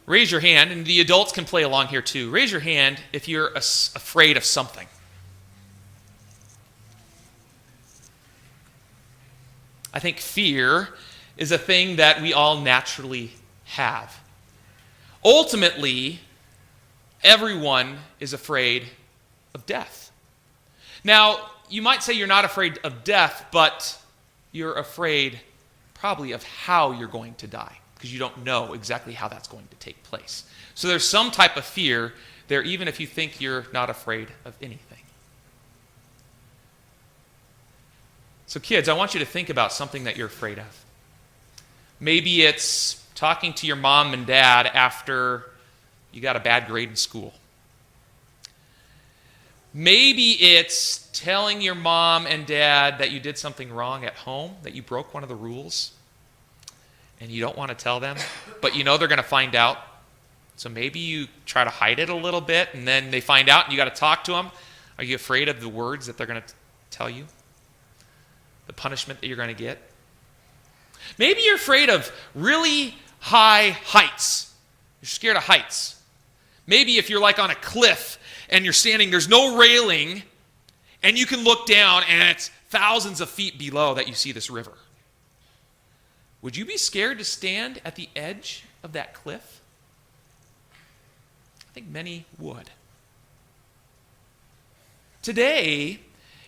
Raise your hand, and the adults can play along here too. Raise your hand if you're afraid of something. I think fear is a thing that we all naturally have. Ultimately, everyone is afraid of death. Now, you might say you're not afraid of death, but you're afraid probably of how you're going to die, because you don't know exactly how that's going to take place. So there's some type of fear there, even if you think you're not afraid of anything. So kids, I want you to think about something that you're afraid of. Maybe it's talking to your mom and dad after you got a bad grade in school. Maybe it's telling your mom and dad that you did something wrong at home, that you broke one of the rules, and you don't want to tell them, but you know they're going to find out. So maybe you try to hide it a little bit, and then they find out, and you got to talk to them. Are you afraid of the words that they're going to tell you? The punishment that you're going to get? Maybe you're afraid of really high heights. You're scared of heights. Maybe if you're like on a cliff and you're standing, there's no railing, and you can look down and it's thousands of feet below that you see this river. Would you be scared to stand at the edge of that cliff? I think many would. Today,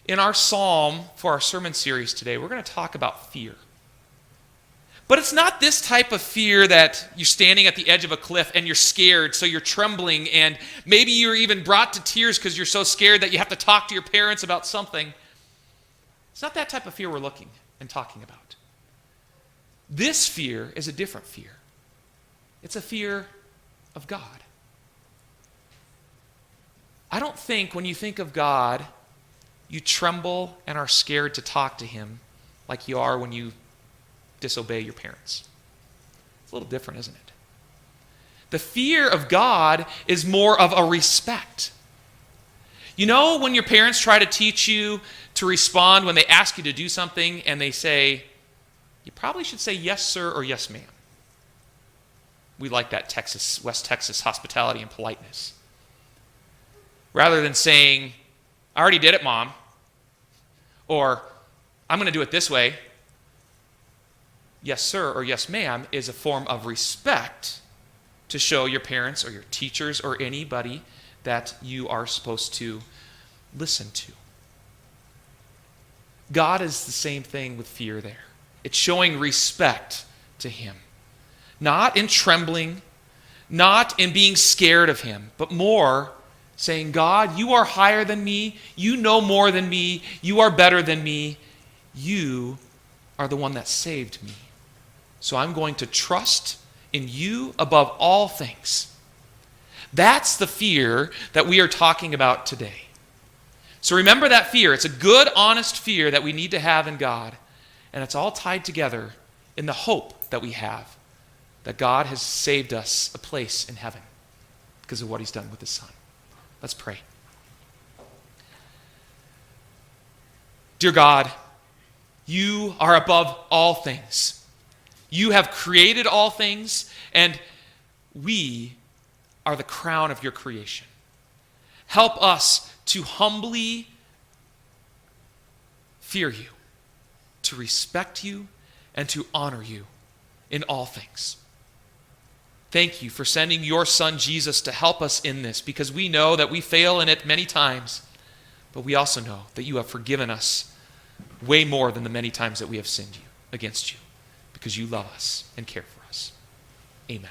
in our psalm for our sermon series today, we're going to talk about fear. But it's not this type of fear that you're standing at the edge of a cliff and you're scared, so you're trembling, and maybe you're even brought to tears because you're so scared that you have to talk to your parents about something. It's not that type of fear we're looking and talking about. This fear is a different fear. It's a fear of God. I don't think when you think of God, you tremble and are scared to talk to him like you are when you disobey your parents. It's a little different, isn't it? The fear of God is more of a respect. You know when your parents try to teach you to respond when they ask you to do something and they say, you probably should say yes, sir, or yes, ma'am. We like that West Texas hospitality and politeness. Rather than saying, I already did it, Mom, or I'm going to do it this way. Yes, sir, or yes, ma'am is a form of respect to show your parents or your teachers or anybody that you are supposed to listen to. God is the same thing with fear there. It's showing respect to him. Not in trembling, not in being scared of him, but more saying, God, you are higher than me. You know more than me. You are better than me. You are the one that saved me. So I'm going to trust in you above all things. That's the fear that we are talking about today. So remember that fear. It's a good, honest fear that we need to have in God. And it's all tied together in the hope that we have that God has saved us a place in heaven because of what he's done with his Son. Let's pray. Dear God, you are above all things. You have created all things, and we are the crown of your creation. Help us to humbly fear you, to respect you, and to honor you in all things. Thank you for sending your Son Jesus to help us in this, because we know that we fail in it many times, but we also know that you have forgiven us way more than the many times that we have sinned against you, because you love us and care for us. Amen.